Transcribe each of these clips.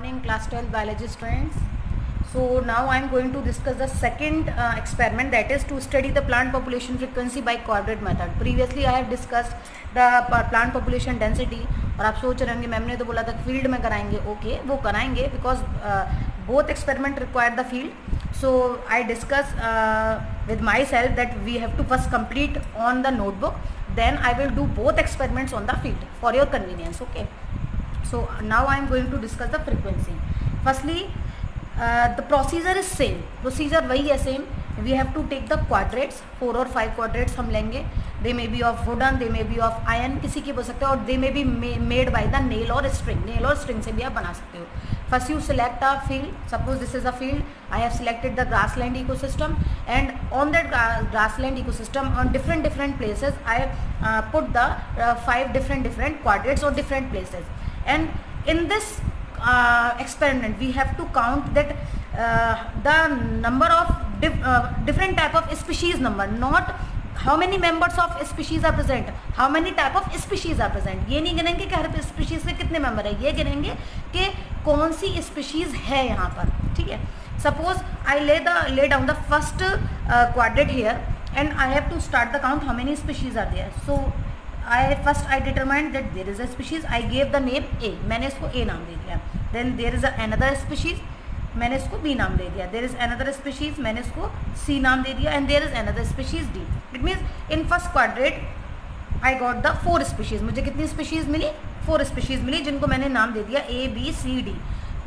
morning, class 12 biology students. So now I am going to discuss the second experiment, that is to study the plant population frequency by quadrant method. Previously I have discussed the plant population density. और आप सोच रहे होंगे ma'am ने तो बोला था field में कराएंगे. ओके, वो कराएंगे because both experiment require the field. So I discuss with myself that we have to first complete on the notebook, then I will do both experiments on the field for your convenience. Okay, so now I am going to discuss the frequency. Firstly, the procedure is same. Procedure वही है same. We have to take the quadrates, 4 or 5 quadrates हम लेंगे. They may be of wooden, they may be of iron, किसी के हो सकते हैं, और they may be made by the nail or string. Nail और string से भी आप बना सकते हो. First you select a field. Suppose this is a field. I have selected the grassland ecosystem, and on that grassland ecosystem, on different places, I put the 5 different quadrates or different places. And in this experiment, we have to count that the number of different type of species number, not how many members of species are present, how many type of species are present. ये नहीं गिनेंगे कि हर species के कितने member है, ये गिनेंगे कि कौन सी species है यहाँ पर. ठीक है. Suppose I lay down the first quadrant here and I have to start the count how many species are there. So I determined that there is a species. I gave the name A. मैंने इसको A नाम दे दिया. Then there is another species. मैंने इसको B नाम दे दिया. There is another species. मैंने इसको C नाम दे दिया. And there is another species D. It means in first quadrant I got the 4 species. मुझे कितनी species मिली? 4 species मिली, जिनको मैंने नाम दे दिया A, B, C, D.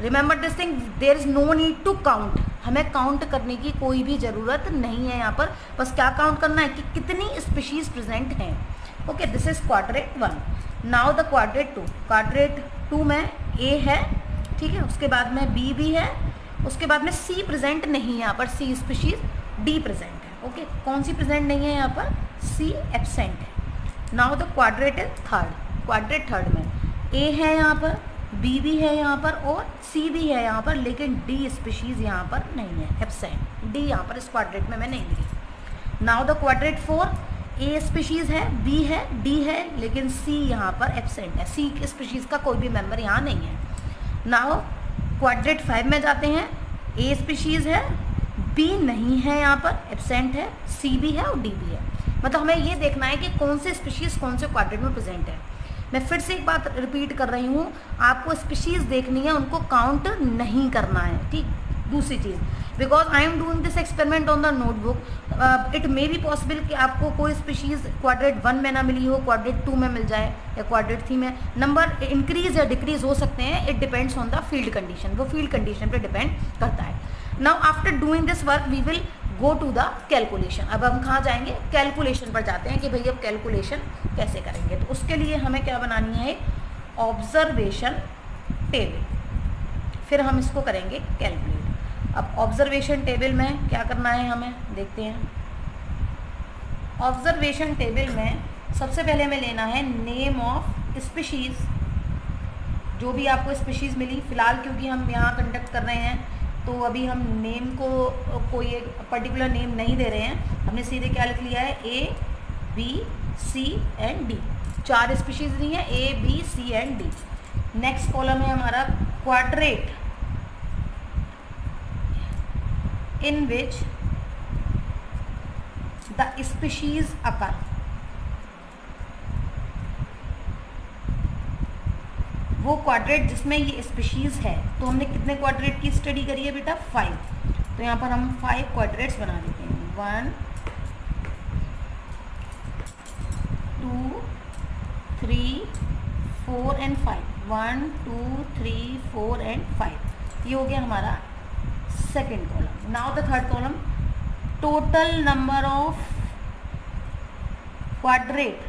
Remember this thing. There is no need to count. हमें count करने की कोई भी ज़रूरत नहीं है यहाँ पर. बस क्या काउंट करना है कि कितनी स्पीशीज़ प्रेजेंट हैं. Okay, this is quadrat 1. Now the quadrat 2. Quadrat 2 में A है, ठीक है. उसके बाद में B भी है. उसके बाद में C प्रेजेंट नहीं है यहाँ पर. C species. D प्रेजेंट है. ओके, कौन सी प्रेजेंट नहीं है यहाँ पर? C एब्सेंट है. Now the quadrat is third. Quadrat third में A है यहाँ पर, B भी है यहाँ पर और C भी है यहाँ पर, लेकिन D स्पीशीज यहाँ पर नहीं है, एब्सेंट. D यहाँ पर इस क्वाड्रेट में मैं नहीं मिली. Now the quadrat 4. A species है, B है, D है, लेकिन C यहाँ पर एब्सेंट है. C स्पीशीज़ का कोई भी मेंबर यहाँ नहीं है. नाउ क्वाड्रेट 5 में जाते हैं. A स्पीशीज़ है, B नहीं है यहाँ पर, एब्सेंट है, C भी है और D भी है. मतलब हमें ये देखना है कि कौन से स्पीशीज़ कौन से क्वाड्रेट में प्रेजेंट है. मैं फिर से एक बात रिपीट कर रही हूँ, आपको स्पीशीज़ देखनी है, उनको काउंट नहीं करना है. ठीक. दूसरी चीज़, because I am doing this experiment on the notebook, it may be possible कि आपको कोई स्पीशीज़ क्वाड्रेट 1 में ना मिली हो, क्वाड्रेट 2 में मिल जाए या क्वाड्रेट 3 में. नंबर इंक्रीज या डिक्रीज हो सकते हैं. It depends on the field condition. वो फील्ड कंडीशन पे डिपेंड करता है. Now after doing this work we will go to the calculation. अब हम कहाँ जाएंगे? कैलकुलेशन पर जाते हैं कि भाई अब कैलकुलेशन कैसे करेंगे. तो उसके लिए हमें क्या बनानी है? Observation table. फिर हम इसको करेंगे कैलकुलेट. अब ऑब्जर्वेशन टेबल में क्या करना है हमें देखते हैं. ऑब्जर्वेशन टेबल में सबसे पहले हमें लेना है नेम ऑफ स्पीशीज़. जो भी आपको स्पीशीज़ मिली, फ़िलहाल क्योंकि हम यहाँ कंडक्ट कर रहे हैं तो अभी हम नेम को कोई एक पर्टिकुलर नेम नहीं दे रहे हैं. हमने सीधे क्या लिख लिया है? A, B, C and D. 4 species दी हैं, A, B, C and D. Next column है हमारा quadrat in which the species occur. वो क्वाड्रेट जिसमें ये स्पीशीज़ है. तो हमने कितने क्वाड्रेट की स्टडी करी है बेटा? 5. तो यहाँ पर हम 5 क्वाड्रेट्स बना देते हैं. 1, 2, 3, 4 एंड 5. 1, 2, 3, 4 एंड 5. ये हो गया हमारा second column. Now the third column, total number of quadrat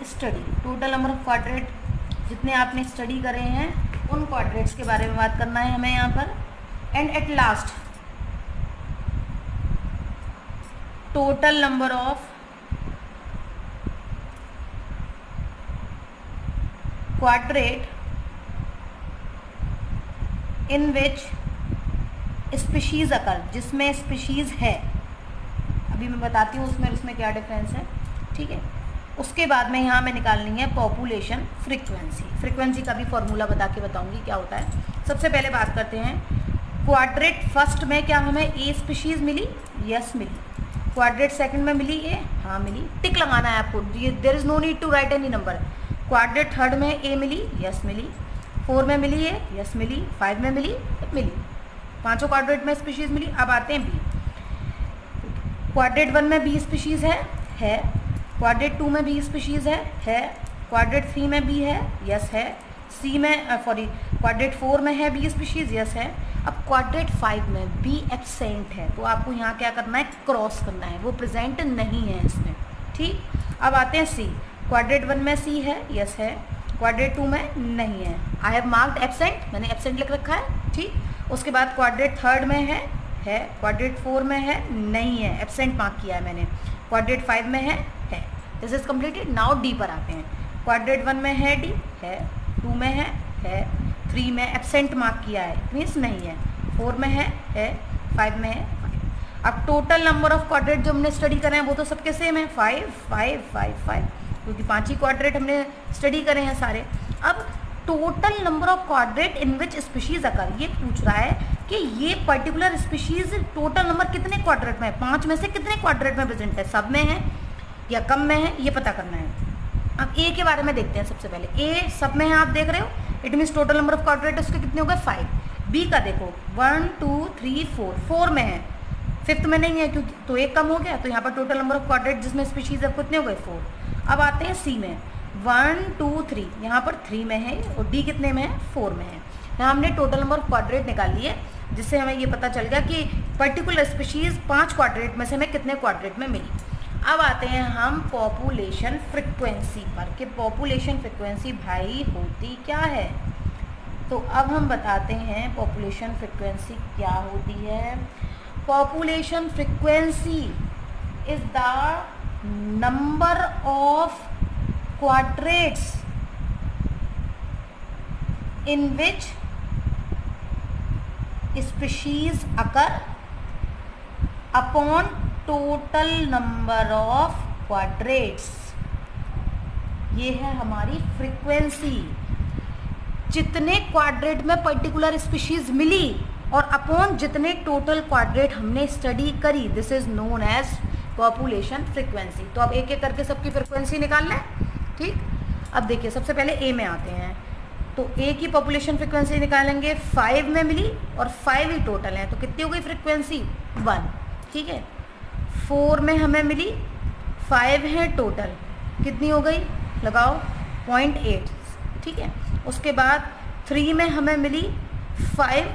study. Total number of quadrat जितने आपने स्टडी करे हैं उन क्वाड्रेट्स के बारे में बात करना है हमें यहाँ पर. And at last total number of quadrat in which species occur. जिसमें स्पीशीज़ है, अभी मैं बताती हूँ उसमें क्या डिफरेंस है. ठीक है. उसके बाद में यहाँ में निकालनी है पॉपुलेशन फ्रीक्वेंसी। फ्रीक्वेंसी का भी फॉर्मूला बता के बताऊंगी क्या होता है। सबसे पहले बात करते हैं क्वाड्रेट फर्स्ट में क्या हमें ए स्पीशीज़ मिली, यस मिली। क्वाड्रेट सेकंड में मिली ए, हाँ मिली, टिक लगाना है आपको, there is no need to write any number. Quadrat third में ए मिली, यस मिली। 4 में मिली ए, यस मिली। 5 में मिली, मिली। पांचों क्वाड्रेट में स्पीशीज़ मिली। अब आते हैं बी। क्वाड्रेट 1 में बी स्पीशीज़ है। क्वाड्रेट 2 में बी स्पीशीज़ है। क्वाड्रेट 3 में बी है, यस है। सी में क्वाड्रेट 4 में है बी स्पीशीज़, यस है। अब क्वाड्रेट 5 में बी एब्सेंट है, तो आपको यहाँ क्या करना है, क्रॉस करना है, वो प्रेजेंट नहीं है इसमें, ठीक। अब आते हैं सी। क्वाड्रेट 1 में सी है, यस है। क्वाड्रेट 2 में नहीं है, आई हैव मार्क्ड एब्सेंट, मैंने एब्सेंट लिख रखा है, ठीक। उसके बाद क्वाड्रेट 3 में है। क्वाड्रेट 4 में है, नहीं है, एब्सेंट मार्क किया है मैंने। क्वाड्रेट 5 में है। This is completed. Now D पर आते हैं। क्वाड्रेट 1 में है डी, है। 2 में है। 3 में एब्सेंट मार्क किया है, मीन्स नहीं है। 4 में है। 5 में है। अब टोटल नंबर ऑफ क्वाड्रेट जो हमने स्टडी करे हैं वो तो सबके सेम है, 5 5 5 5, क्योंकि 5 ही क्वाड्रेट हमने स्टडी करे हैं सारे। अब total number of quadrat in which species occur, ये पूछ रहा है कि ये पर्टिकुलर स्पीशीज टोटल नंबर कितने क्वाड्रेट में है, 5 में से कितने क्वाड्रेट में प्रेजेंट है, सब में है या कम में है, ये पता करना है। अब ए के बारे में देखते हैं। सबसे पहले ए सब में है, आप देख रहे हो, it means total number of quadrat उसके कितने हो गए, 5। बी का देखो 1 2 3 4 में है, 5th में नहीं है क्योंकि, तो एक कम हो गया, तो यहाँ पर टोटल नंबर ऑफ क्वाड्रेट जिसमें स्पीशीज है कितने हो गए, 4। अब आते हैं सी में 1 2 3, यहाँ पर 3 में है, और डी कितने में है, 4 में है। यहाँ हमने टोटल नंबर ऑफ क्वाड्रेट निकाल लिए, जिससे हमें ये पता चल गया कि पर्टिकुलर स्पीशीज 5 क्वाड्रेट में से हमें कितने क्वाड्रेट में मिली। अब आते हैं हम पॉपुलेशन फ्रिक्वेंसी पर, कि पॉपुलेशन फ्रिक्वेंसी भाई होती क्या है। तो अब हम बताते हैं पॉपुलेशन फ्रिक्वेंसी क्या होती है। Population frequency is the number of quadrats in which species occur upon total number of quadrats. ये है हमारी फ्रीक्वेंसी, जितने क्वाड्रेट में पर्टिकुलर स्पीशीज मिली और अपॉन जितने टोटल क्वाड्रेट हमने स्टडी करी, this is known as population frequency. तो अब एक एक करके सबकी फ्रीक्वेंसी निकाल लें, ठीक। अब देखिए सबसे पहले ए में आते हैं, तो ए की पॉपुलेशन फ्रीक्वेंसी निकालेंगे, 5 में मिली और 5 ही टोटल है, तो कितनी हो गई फ्रीक्वेंसी, 1, ठीक है। 4 में हमें मिली, 5 है टोटल, कितनी हो गई, लगाओ 0.8, ठीक है। उसके बाद 3 में हमें मिली, 5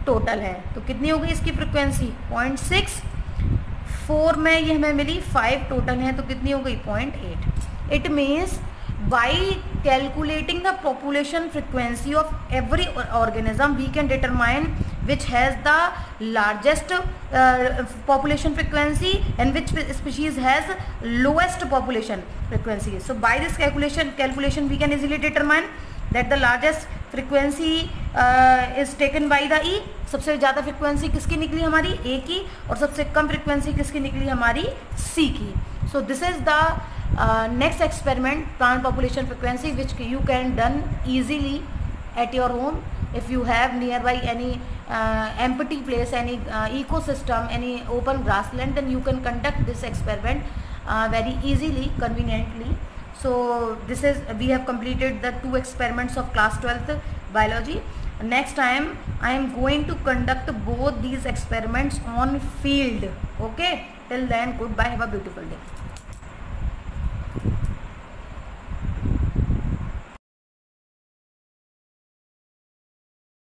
टोटल है, तो कितनी हो गई इसकी फ्रीक्वेंसी, 0.6। 4 में ये हमें मिली, 5 टोटल है, तो कितनी हो गई, 0.8। It means by calculating the population frequency of every organism we can determine which has the largest population frequency and which species has lowest population frequency. So by this calculation we can easily determine that the largest frequency is taken by the E. सबसे ज़्यादा frequency किसकी निकली हमारी, A की, और सबसे कम frequency किसकी निकली हमारी, C की। So this is the next experiment, plant population frequency, which you can done easily at your home if you have nearby any empty place, any ecosystem, any open grassland, then you can conduct this experiment very easily, conveniently. So this is, we have completed the 2 experiments of class 12th biology. Next time I am going to conduct both these experiments on field. Okay, till then goodbye, have a beautiful day.